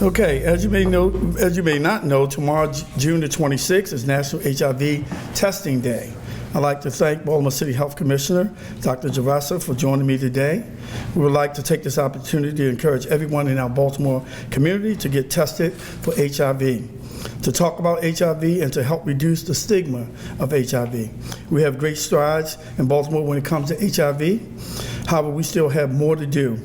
Okay, as you may not know, tomorrow, June the 26th, is National HIV Testing Day. I'd like to thank Baltimore City Health Commissioner, Dr. Gerasa, for joining me today. We would like to take this opportunity to encourage everyone in our Baltimore community to get tested for HIV, to talk about HIV, and to help reduce the stigma of HIV. We have great strides in Baltimore when it comes to HIV. However, we still have more to do.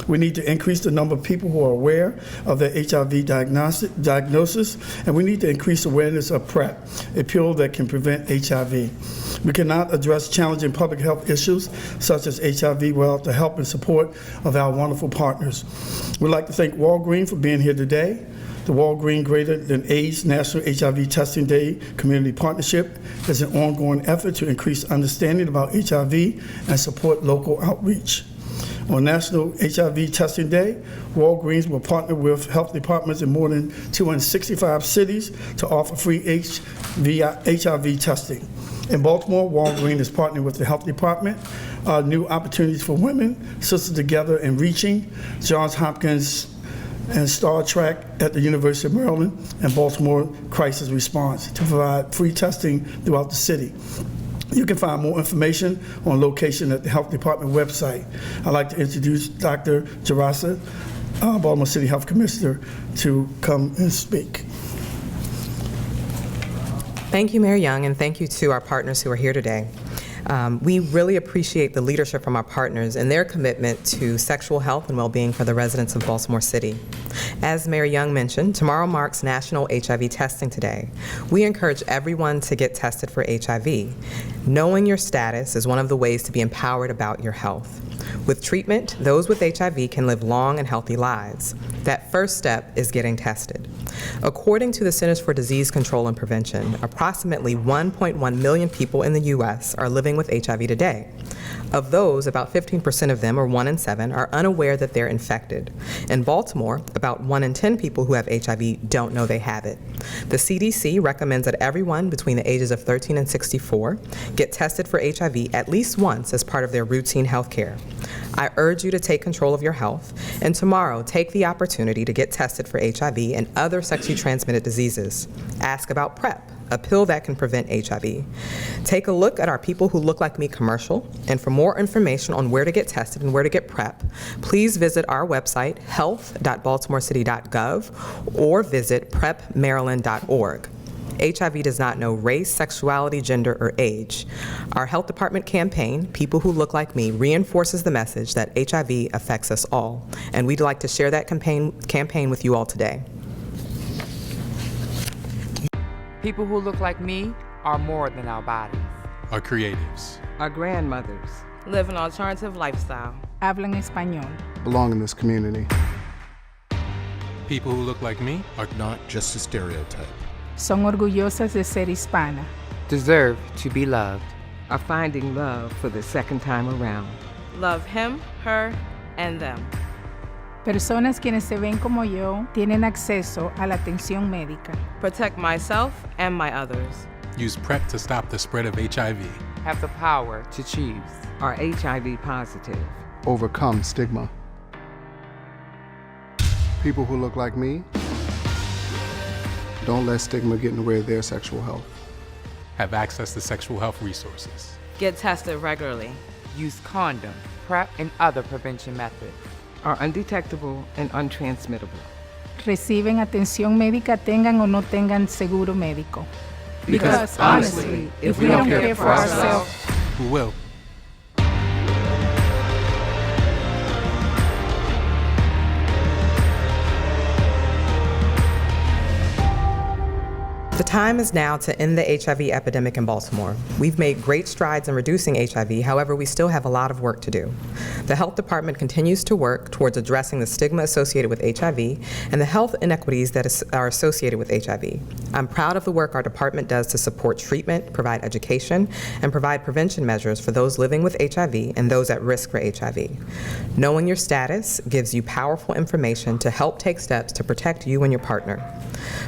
We need to increase the number of people who are aware of their HIV diagnosis, and we need to increase awareness of PrEP, a pill that can prevent HIV. We cannot address challenging public health issues such as HIV without the help and support of our wonderful partners. We'd like to thank Walgreens for being here today. The Walgreens Greater Than AIDS National HIV Testing Day Community Partnership is an ongoing effort to increase understanding about HIV and support local outreach. On National HIV Testing Day, Walgreens will partner with health departments in more than 265 cities to offer free HIV testing. In Baltimore, Walgreens is partnering with the health department. New opportunities for women, Sisters Together and Reaching, Johns Hopkins and Star Trek at the University of Maryland, and Baltimore Crisis Response to provide free testing throughout the city. You can find more information on location at the Health Department website. I'd like to introduce Dr. Gerasa, Baltimore City Health Commissioner, to come and speak. Thank you, Mayor Young, and thank you to our partners who are here today. We really appreciate the leadership from our partners and their commitment to sexual health and well-being for the residents of Baltimore City. As Mayor Young mentioned, tomorrow marks National HIV Testing Day. We encourage everyone to get tested for HIV. Knowing your status is one of the ways to be empowered about your health. With treatment, those with HIV can live long and healthy lives. That first step is getting tested. According to the Centers for Disease Control and Prevention, approximately 1.1 million people in the U.S. are living with HIV today. Of those, about 15% of them, or 1 in 7, are unaware that they're infected. In Baltimore, about 1 in 10 people who have HIV don't know they have it. The CDC recommends that everyone between the ages of 13 and 64 get tested for HIV at least once as part of their routine health care. I urge you to take control of your health, and tomorrow take the opportunity to get tested for HIV and other sexually transmitted diseases. Ask about PrEP, a pill that can prevent HIV. Take a look at our People Who Look Like Me commercial, and for more information on where to get tested and where to get PrEP, please visit our website, health.baltimorecity.gov, or visit prepmaryland.org. HIV does not know race, sexuality, gender, or age. Our health department campaign, People Who Look Like Me, reinforces the message that HIV affects us all, and we'd like to share that campaign with you all today. People who look like me are more than our bodies. Are creatives. Our grandmothers. Live an alternative lifestyle. Hablan español. Belong in this community. People who look like me are not just a stereotype. Son orgullosas de ser hispana. Deserve to be loved. Are finding love for the second time around. Love him, her, and them. Personas quienes se ven como yo tienen acceso a la atención médica. Protect myself and my others. Use PrEP to stop the spread of HIV. Have the power to choose. Are HIV positive. Overcome stigma. People who look like me, don't let stigma get in the way of their sexual health. Have access to sexual health resources. Get tested regularly. Use condom, PrEP, and other prevention methods. Are undetectable and untransmittable. Reciben atención médica tengan o no tengan seguro médico. Because honestly, if we don't care for ourselves, who will? The time is now to end the HIV epidemic in Baltimore. We've made great strides in reducing HIV, however, we still have a lot of work to do. The health department continues to work towards addressing the stigma associated with HIV and the health inequities that are associated with HIV. I'm proud of the work our department does to support treatment, provide education, and provide prevention measures for those living with HIV and those at risk for HIV. Knowing your status gives you powerful information to help take steps to protect you and your partner.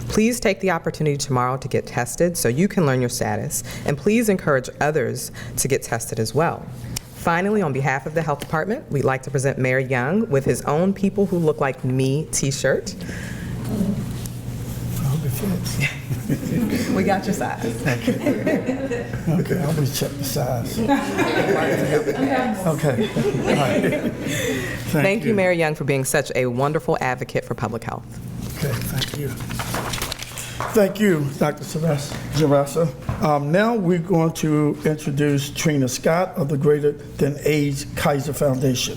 Please take the opportunity tomorrow to get tested so you can learn your status, and please encourage others to get tested as well. Finally, on behalf of the health department, we'd like to present Mayor Young with his own People Who Look Like Me t-shirt. I hope it fits. We got your size. Okay, I always check the size. Okay. All right. Thank you, Mayor Young, for being such a wonderful advocate for public health. Okay, thank you. Thank you, Dr. Jarasa. Now we're going to introduce Trina Scott of the Greater Than AIDS Kaiser Foundation.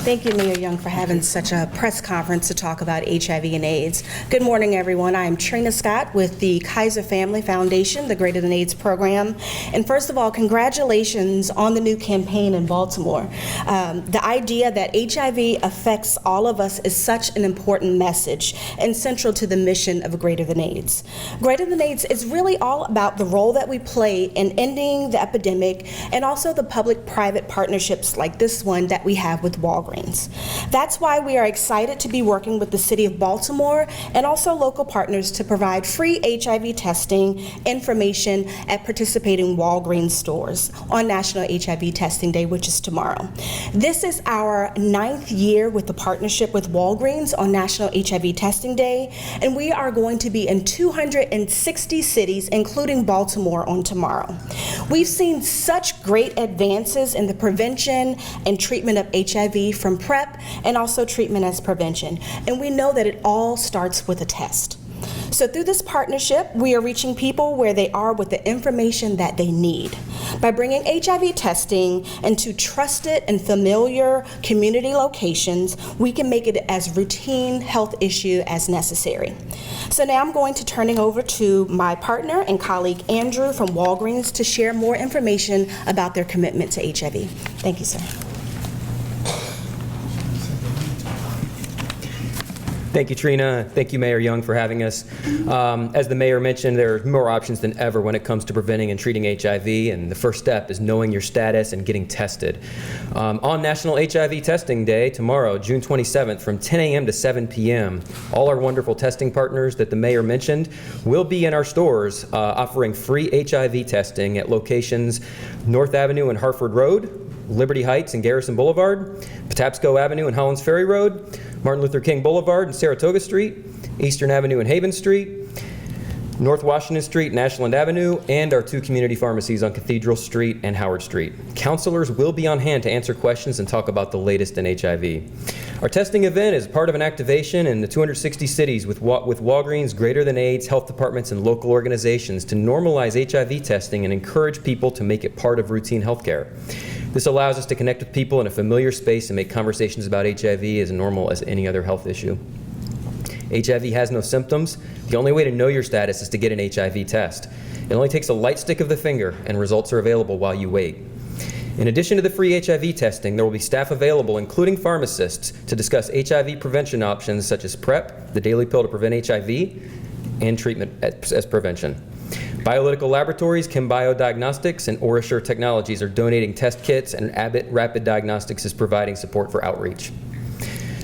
Thank you, Mayor Young, for having such a press conference to talk about HIV and AIDS. Good morning, everyone. I am Trina Scott with the Kaiser Family Foundation, the Greater Than AIDS program. And first of all, congratulations on the new campaign in Baltimore. The idea that HIV affects all of us is such an important message and central to the mission of Greater Than AIDS. Greater Than AIDS is really all about the role that we play in ending the epidemic and also the public-private partnerships like this one that we have with Walgreens. That's why we are excited to be working with the City of Baltimore and also local partners to provide free HIV testing information at participating Walgreens stores on National HIV Testing Day, which is tomorrow. This is our 9th year with the partnership with Walgreens on National HIV Testing Day, and we are going to be in 260 cities, including Baltimore, on tomorrow. We've seen such great advances in the prevention and treatment of HIV from PrEP and also treatment as prevention. And we know that it all starts with a test. So through this partnership, we are reaching people where they are with the information that they need. By bringing HIV testing into trusted and familiar community locations, we can make it as routine health issue as necessary. So now I'm going to turn it over to my partner and colleague Andrew from Walgreens to share more information about their commitment to HIV. Thank you, sir. Thank you, Trina. Thank you, Mayor Young, for having us. As the mayor mentioned, there are more options than ever when it comes to preventing and treating HIV, and the first step is knowing your status and getting tested. On National HIV Testing Day tomorrow, June 27th, from 10 a.m. to 7 p.m., all our wonderful testing partners that the mayor mentioned will be in our stores offering free HIV testing at locations North Avenue and Hartford Road, Liberty Heights and Garrison Boulevard, Patapsco Avenue and Hollins Ferry Road, Martin Luther King Boulevard and Saratoga Street, Eastern Avenue and Haven Street, North Washington Street and Ashland Avenue, and our 2 community pharmacies on Cathedral Street and Howard Street. Counselors will be on hand to answer questions and talk about the latest in HIV. Our testing event is part of an activation in the 260 cities with Walgreens, Greater Than AIDS, health departments, and local organizations to normalize HIV testing and encourage people to make it part of routine health care. This allows us to connect with people in a familiar space and make conversations about HIV as normal as any other health issue. HIV has no symptoms. The only way to know your status is to get an HIV test. It only takes a light stick of the finger, and results are available while you wait. In addition to the free HIV testing, there will be staff available, including pharmacists, to discuss HIV prevention options such as PrEP, the daily pill to prevent HIV, and treatment as prevention. Biolytical Laboratories, Chembio Diagnostics, and OraSure Technologies are donating test kits, and Abbott Rapid Diagnostics is providing support for outreach.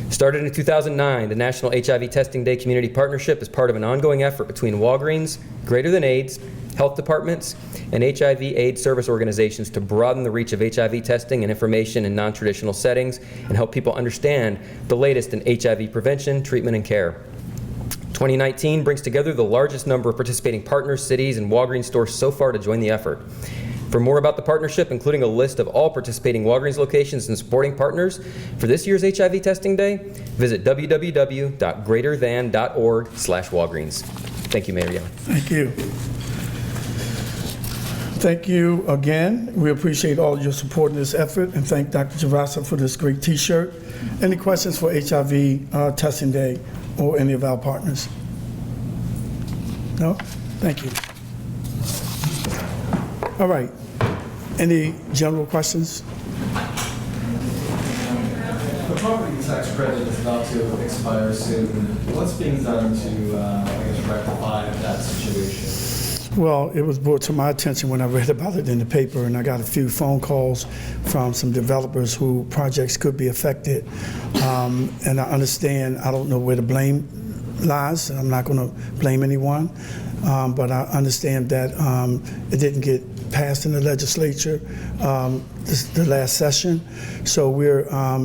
Started in 2009, the National HIV Testing Day Community Partnership is part of an ongoing effort between Walgreens, Greater Than AIDS, health departments, and HIV/AIDS service organizations to broaden the reach of HIV testing and information in non-traditional settings and help people understand the latest in HIV prevention, treatment, and care. 2019 brings together the largest number of participating partners, cities, and Walgreens stores so far to join the effort. For more about the partnership, including a list of all participating Walgreens locations and supporting partners for this year's HIV Testing Day, visit www.greaterthan.org/Walgreens. Thank you, Mayor Young. Thank you. Thank you again. We appreciate all your support in this effort, and thank Dr. Jarasa for this great T-shirt. Any questions for HIV Testing Day or any of our partners? No? Thank you. All right. Any general questions? The property tax credit is about to expire soon. What's being done to, rectify that situation? Well, it was brought to my attention when I read about it in the paper, and I got a few phone calls from some developers who projects could be affected. And I understand, I don't know where the blame lies, and I'm not going to blame anyone, but I understand that it didn't get passed in the legislature the last session. So we're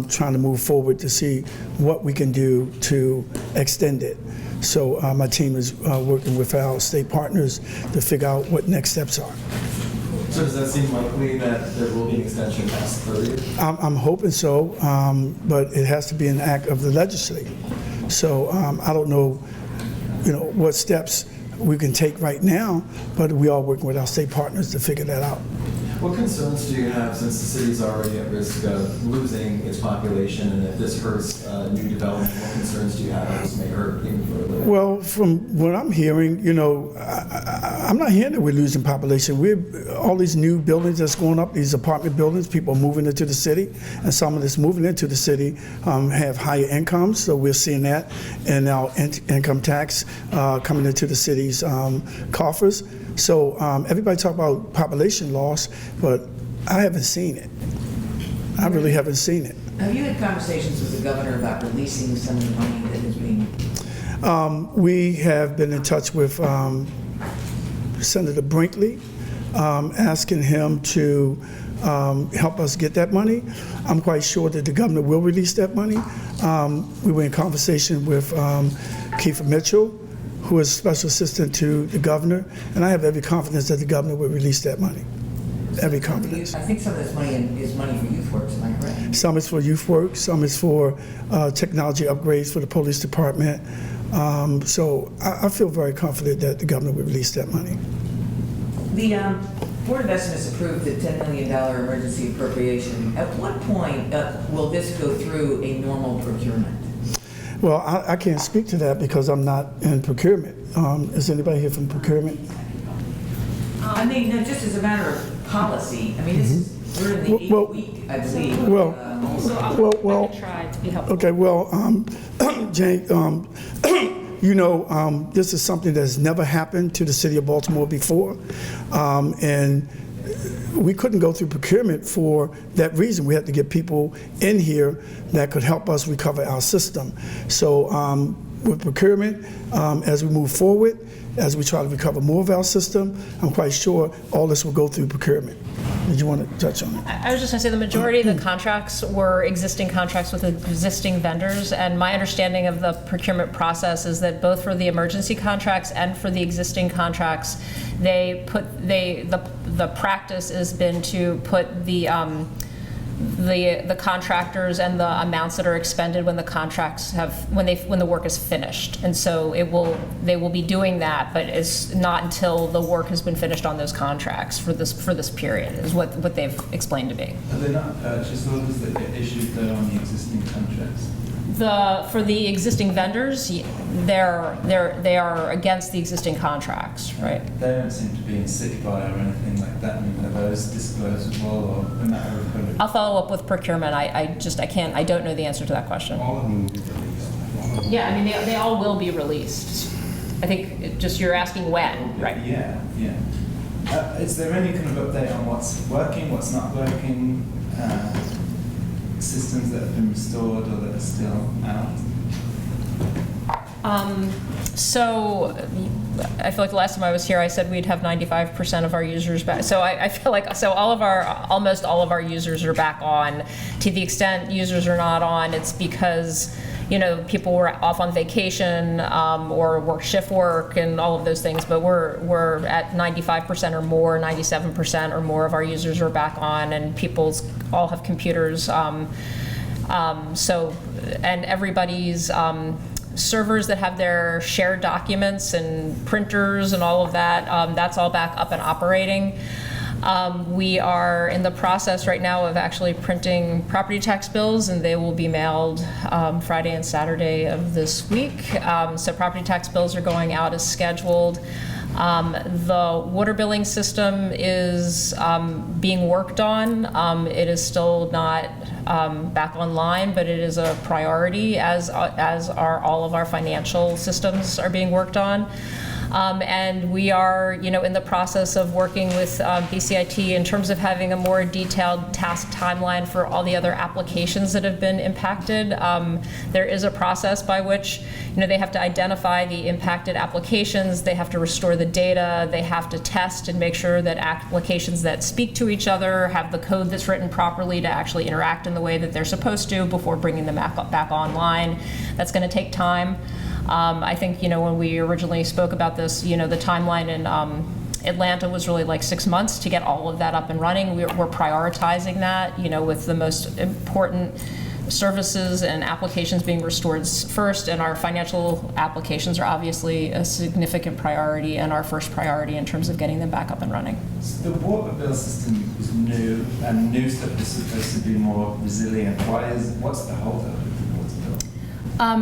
trying to move forward to see what we can do to extend it. So my team is working with our state partners to figure out what next steps are. So does that seem likely that there will be an extension past 30th? I'm hoping so, but it has to be an act of the legislature. So I don't know, what steps we can take right now, but we are working with our state partners to figure that out. What concerns do you have, since the city's already at risk of losing its population, and if this hurts new development, what concerns do you have that this may hurt even further? Well, from what I'm hearing, I'm not hearing that we're losing population. All these new buildings that's going up, these apartment buildings, people are moving into the city, and some of this moving into the city have higher incomes, so we're seeing that, and our income tax coming into the city's coffers. So everybody talk about population loss, but I haven't seen it. I really haven't seen it. Have you had conversations with the governor about releasing some of the money that is being? We have been in touch with Senator Brinkley, asking him to help us get that money. I'm quite sure that the governor will release that money. We were in conversation with Kiefer Mitchell, who is special assistant to the governor, and I have every confidence that the governor will release that money. Every confidence. I think some of this money is money for youth works, am I correct? Some is for youth work, some is for technology upgrades for the police department. So I feel very confident that the governor will release that money. The Board of Estimates approved the $10 million emergency appropriation. At what point will this go through a normal procurement? Well, I can't speak to that because I'm not in procurement. Is anybody here from procurement? I mean, no, just as a matter of policy. I mean, this is, we're in the 8th week, I believe. Well, try to be helpful. okay, well, Jane, this is something that's never happened to the city of Baltimore before, and we couldn't go through procurement for that reason. We had to get people in here that could help us recover our system. So with procurement, as we move forward, as we try to recover more of our system, I'm quite sure all this will go through procurement. Did you want to touch on it? I was just going to say the majority of the contracts were existing contracts with existing vendors, and my understanding of the procurement process is that both for the emergency contracts and for the existing contracts, the practice has been to put the contractors and the amounts that are expended when the contracts when the work is finished, and so they will be doing that, but it's not until the work has been finished on those contracts for this period is what they've explained to me. Are they not purchase orders that get issued though on the existing contracts? For the existing vendors, they are against the existing contracts, right? They don't seem to be in city buy or anything like that. I mean, are those disclosable or a matter of? I'll follow up with procurement. I don't know the answer to that question. All of them will be released. Yeah, I mean they all will be released. I think just you're asking when, right? Yeah. Is there any kind of update on what's working, what's not working? Systems that have been restored or that are still out? So I feel like the last time I was here, I said we'd have 95% of our users back. So I feel like almost all of our users are back on. To the extent users are not on, it's because people were off on vacation or work shift work and all of those things. But we're at 95% or more, 97% or more of our users are back on, and people's all have computers. And everybody's servers that have their shared documents and printers and all of that, that's all back up and operating. We are in the process right now of actually printing property tax bills, and they will be mailed Friday and Saturday of this week. So property tax bills are going out as scheduled. The water billing system is being worked on. It is still not back online, but it is a priority, as are all of our financial systems are being worked on. And we are, in the process of working with BCIT in terms of having a more detailed task timeline for all the other applications that have been impacted. There is a process by which, they have to identify the impacted applications, they have to restore the data, they have to test and make sure that applications that speak to each other have the code that's written properly to actually interact in the way that they're supposed to before bringing them back online. That's going to take time. I think, when we originally spoke about this, the timeline in Atlanta was really like 6 months to get all of that up and running. We're prioritizing that, with the most important services and applications being restored first, and our financial applications are obviously a significant priority and our first priority in terms of getting them back up and running. So the water bill system is new, and new stuff is supposed to be more resilient. What's the holdup with the water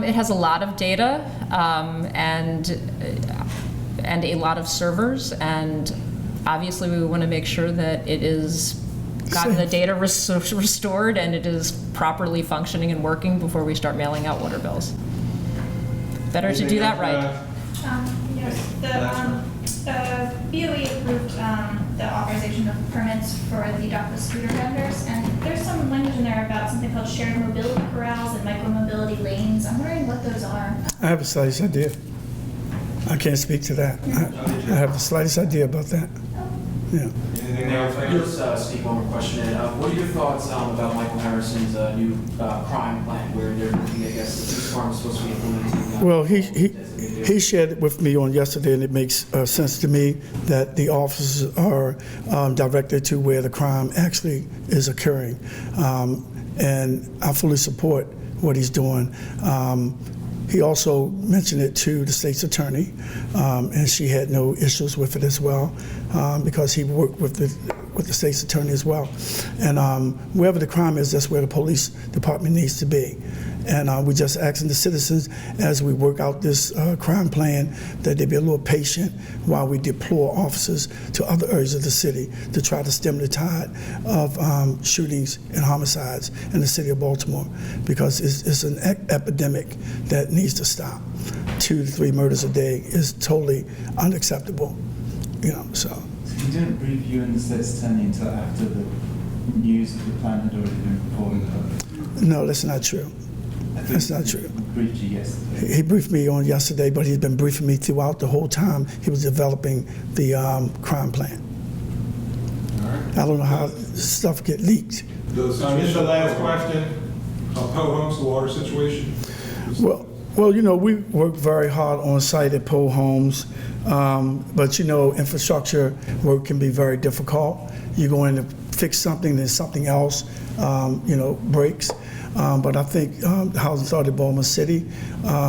bill? It has a lot of data and a lot of servers, and obviously we want to make sure that it is gotten the data restored and it is properly functioning and working before we start mailing out water bills. Better to do that right. Yes, the BOE approved the authorization of permits for the dockless scooter vendors, and there's some language in there about something called shared mobility corrals and micromobility lanes. I'm wondering what those are. I have the slightest idea. I can't speak to that. I have the slightest idea about that. Yeah. Mayor, if I could just speak one more question. What are your thoughts about Michael Harrison's new crime plan, where they're looking, I guess, the police department's supposed to be implementing? Well, he shared it with me on yesterday, and it makes sense to me that the officers are directed to where the crime actually is occurring. And I fully support what he's doing. He also mentioned it to the state's attorney, and she had no issues with it as well, because he worked with the state's attorney as well. And wherever the crime is, that's where the police department needs to be. And we're just asking the citizens, as we work out this crime plan, that they be a little patient while we deploy officers to other areas of the city to try to stem the tide of shootings and homicides in the city of Baltimore, because it's an epidemic that needs to stop. 2 to 3 murders a day is totally unacceptable, so. You didn't brief you and the state's attorney until after the news of the plan had already been reported? No, that's not true. That's not true. He briefed you yesterday. He briefed me on yesterday, but he's been briefing me throughout the whole time he was developing the crime plan. All right. I don't know how stuff get leaked. This is the last question. Poe Homes, the water situation? Well, we work very hard on site at Poe Homes, but infrastructure work can be very difficult. You go in to fix something, then something else, breaks. But I think the Housing Authority of Baltimore City,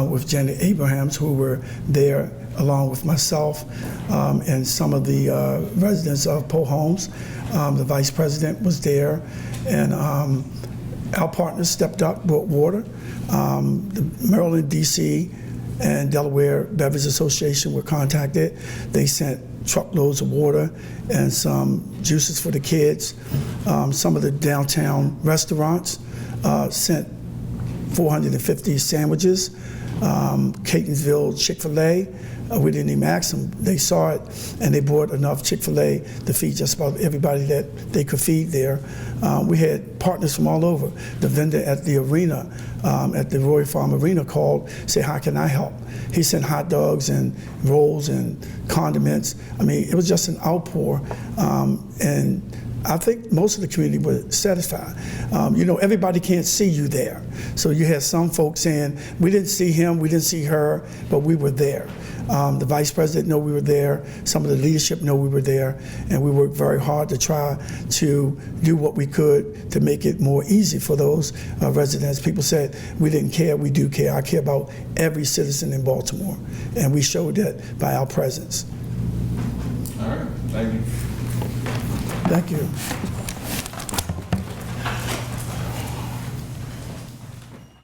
with Janet Abrahams, who were there along with myself and some of the residents of Poe Homes, the vice president was there, and our partners stepped up, brought water. The Maryland, D.C., and Delaware Beverage Association were contacted. They sent truckloads of water and some juices for the kids. Some of the downtown restaurants sent 450 sandwiches. Catonsville Chick-fil-A, we didn't even ask them. They saw it, and they bought enough Chick-fil-A to feed just about everybody that they could feed there. We had partners from all over. The vendor at the arena, at the Roy Farm Arena, called, said, how can I help? He sent hot dogs and rolls and condiments. I mean, it was just an outpour, and I think most of the community was satisfied. Everybody can't see you there. So you had some folks saying, we didn't see him, we didn't see her, but we were there. The vice president knew we were there. Some of the leadership knew we were there. And we worked very hard to try to do what we could to make it more easy for those residents. People said, we didn't care, we do care. I care about every citizen in Baltimore. And we showed that by our presence. All right, thank you. Thank you.